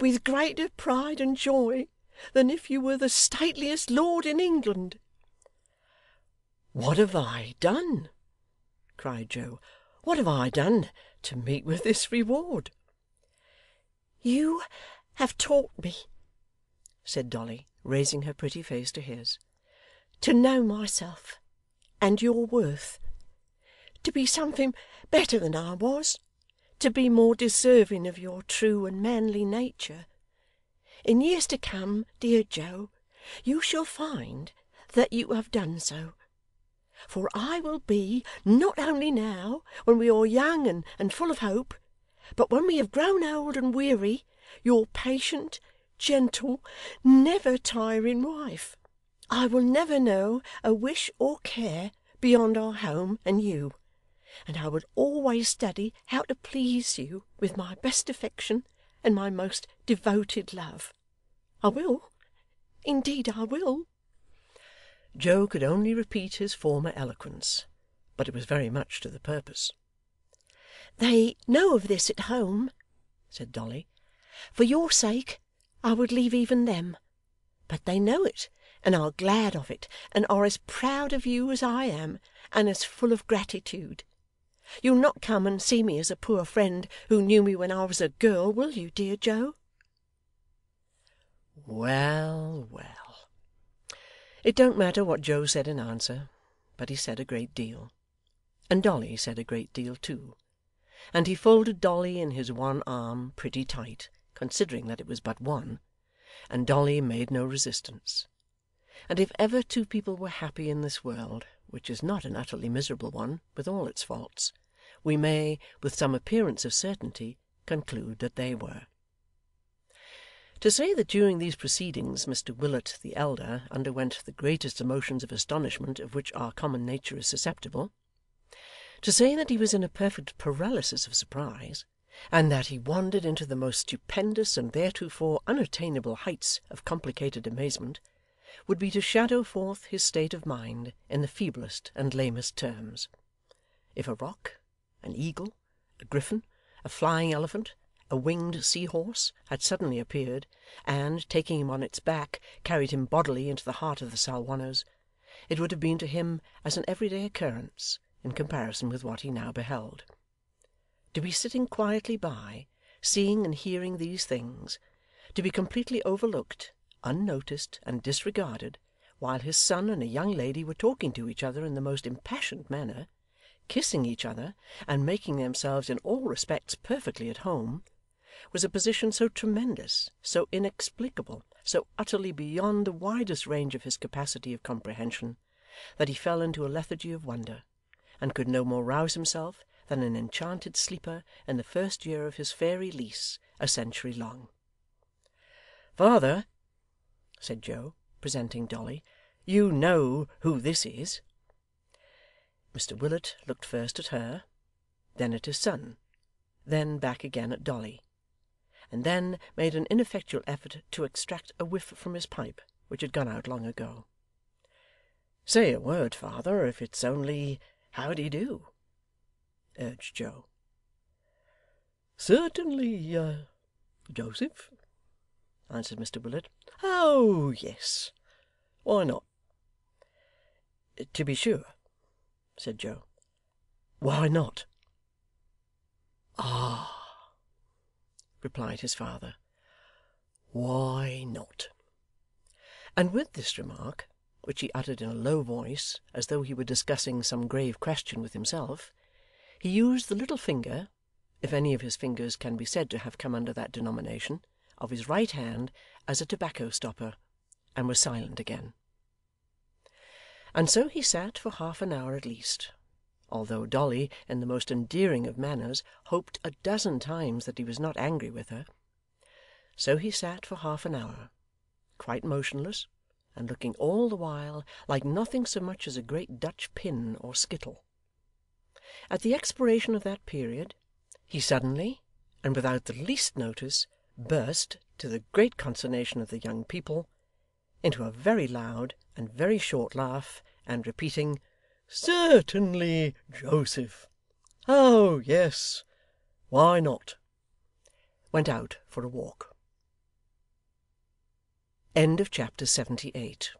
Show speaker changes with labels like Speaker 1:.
Speaker 1: with greater pride and joy than if you were the stateliest lord in England.' 'What have I done?' cried Joe. 'What have I done to meet with this reward?' 'You have taught me,' said Dolly, raising her pretty face to his, 'to know myself and your worth, to be something better than I was, to be more deserving of your true and manly nature. In years to come, dear Joe, you shall find that you have done so. For I will be, not only now, when we are young and full of hope, but when we have grown old and weary, your patient, gentle, never tiring wife. I will never know a wish or care beyond our home and you, and I will always study how to please you with my best affection and my most devoted love. I will. Indeed I will.' Joe could only repeat his former eloquence, but it was very much to the purpose. 'They know of this at home,' said Dolly. 'For your sake I would leave even them. But they know it, and are glad of it, and are as proud of you as I am, and as full of gratitude. You'll not come and see me as a poor friend who knew me when I was a girl, will you, dear Joe?' Well, well. It don't matter what Joe said in answer, but he said a great deal. And Dolly said a great deal too. And he folded Dolly in his one arm pretty tight, considering that it was but one, and Dolly made no resistance. And if ever two people were happy in this world, which is not an utterly miserable one with all its faults, we may, with some appearance of certainty, conclude that they were. To say that during these proceedings Mr Willet the elder underwent the greatest emotions of astonishment of which our common nature is susceptible, to say that he was in a perfect paralysis of surprise, and that he wandered into the most stupendous and theretofore unattainable heights of complicated amazement, would be to shadow forth his state of mind in the feeblest and lamest terms. If a roc, an eagle, a griffin, a flying elephant, a winged sea-horse, had suddenly appeared, and, taking him on its back, carried him bodily into the heart of the Salwanners, it would have been to him as an everyday occurrence, in comparison with what he now beheld. To be sitting quietly by, seeing and hearing these things, to be completely overlooked, unnoticed, and disregarded, while his son and a young lady were talking to each other in the most impassioned manner, kissing each other, and making themselves in all respects perfectly at home, was a position so tremendous, so inexplicable, so utterly beyond the widest range of his capacity of comprehension, that he fell into a lethargy of wonder, and could no more rouse himself than an enchanted sleeper in the first year of his fairy lease, a century long. 'Father,' said Joe, presenting Dolly, 'you know who this is?' Mr Willet looked first at her, then at his son, then back again at Dolly, and then made an ineffectual effort to extract a whiff from his pipe, which had gone out long ago. 'Say a word, father, if it's only how d'ye do?' urged Joe. 'Certainly, Joseph,' answered Mr Willet. 'Oh yes, why not?' 'To be sure,' said Joe. 'Why not?' 'Ah!' replied his father. 'Why not?' And with this remark, which he uttered in a low voice, as though he were discussing some grave question with himself, he used the little finger, if any of his fingers can be said to have come under that denomination, of his right hand as a tobacco stopper, and was silent again. And so he sat for half an hour at least, although Dolly, in the most endearing of manners, hoped a dozen times that he was not angry with her. So he sat for half an hour, quite motionless, and looking all the while like nothing so much as a great Dutch pin or skittle. At the expiration of that period, he suddenly, and without the least notice, burst, to the great consternation of the young people, into a very loud and very short laugh, and repeating, 'Certainly, Joseph. Oh yes, why not?' went out for a walk. Chapter 78.